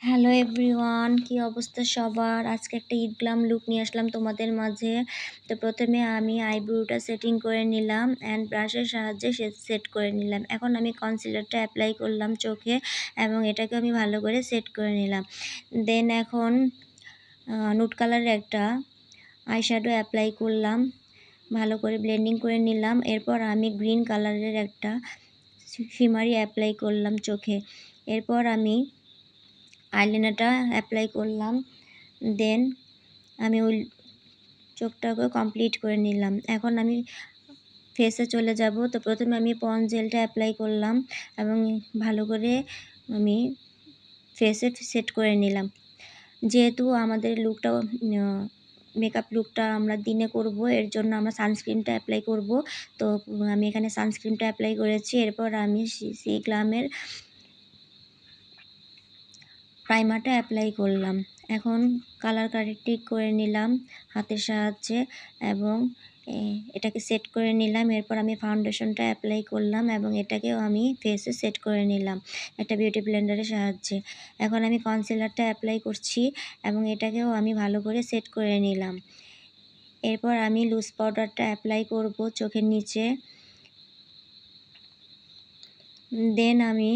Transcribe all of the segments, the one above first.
Hello everyone, কি অবস্থা সবার? আজকে একটা ঈদ গ্লাম লুক নিয়ে আসলাম তোমাদের মাঝে। তো প্রথমে আমি আইব্রোটা সেটিং করে নিলাম অ্যান্ড ব্রাশের সাহায্যে সেট করে নিলাম। এখন আমি কনসিলারটা অ্যাপ্লাই করলাম চোখে এবং এটাকে আমি ভালো করে সেট করে নিলাম। দেন এখন নুড কালারের একটা আইশ্যাডো অ্যাপ্লাই করলাম, ভালো করে ব্লেন্ডিং করে নিলাম। এরপর আমি গ্রিন কালারের একটা শিমারি অ্যাপ্লাই করলাম চোখে। এরপর আমি আইলাইনারটা অ্যাপ্লাই করলাম। দেন আমি ওই চোখটাকে কমপ্লিট করে নিলাম। এখন আমি ফেসে চলে যাব। তো প্রথমে আমি পন্স জেলটা অ্যাপ্লাই করলাম এবং ভালো করে আমি ফেসে সেট করে নিলাম। যেহেতু আমাদের লুকটা মেকআপ লুকটা আমরা দিনে করব, এর জন্য আমরা সানস্ক্রিনটা অ্যাপ্লাই করব। তো আমি এখানে সানস্ক্রিনটা অ্যাপ্লাই করেছি। এরপর আমি সি গ্লামের প্রাইমারটা অ্যাপ্লাই করলাম। এখন কালার কারেক্টিং করে নিলাম হাতের সাহায্যে এবং এটাকে সেট করে নিলাম। এরপর আমি ফাউন্ডেশনটা অ্যাপ্লাই করলাম এবং এটাকেও আমি ফেসে সেট করে নিলাম একটা বিউটি ব্লেন্ডারের সাহায্যে। এখন আমি কনসিলারটা অ্যাপ্লাই করছি এবং এটাকেও আমি ভালো করে সেট করে নিলাম। এরপর আমি লুজ পাউডারটা অ্যাপ্লাই করব চোখের নিচে। দেন আমি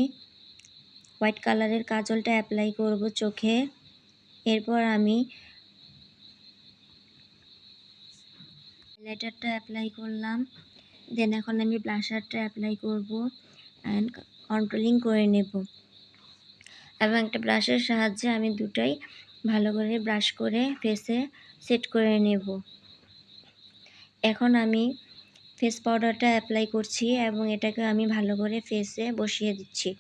হোয়াইট কালারের কাজলটা অ্যাপ্লাই করব চোখে। এরপর আমি হাইলাইটারটা অ্যাপ্লাই করলাম। দেন এখন আমি ব্লাশারটা অ্যাপ্লাই করব অ্যান্ড কন্ট্রোলিং করে নেব এবং একটা ব্রাশের সাহায্যে আমি দুটাই ভালো করে ব্রাশ করে ফেসে সেট করে নেব। এখন আমি ফেস পাউডারটা অ্যাপ্লাই করছি এবং এটাকে আমি ভালো করে ফেসে বসিয়ে দিচ্ছি।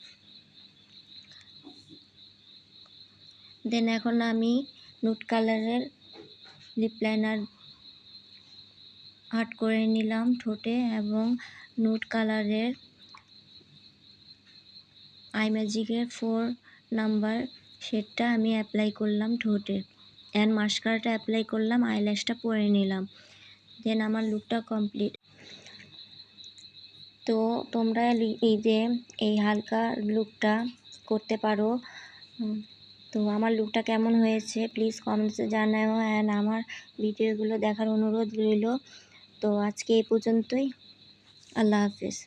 দেন এখন আমি নুড কালারের লিপ লাইনার আর্ট করে নিলাম ঠোঁটে এবং নুড কালারের আই ম্যাজিকের 4 নাম্বার শেডটা আমি অ্যাপ্লাই করলাম ঠোঁটে অ্যান্ড মাস্কারাটা অ্যাপ্লাই করলাম, আইল্যাশটা পরে নিলাম। দেন আমার লুকটা কমপ্লিট। তো তোমরা ঈদে এই হালকা লুকটা করতে পারো। তো আমার লুকটা কেমন হয়েছে প্লিজ কমেন্টসে জানাও অ্যান্ড আমার ভিডিওগুলো দেখার অনুরোধ রইল। তো আজকে এই পর্যন্তই। আল্লাহ হাফেজ।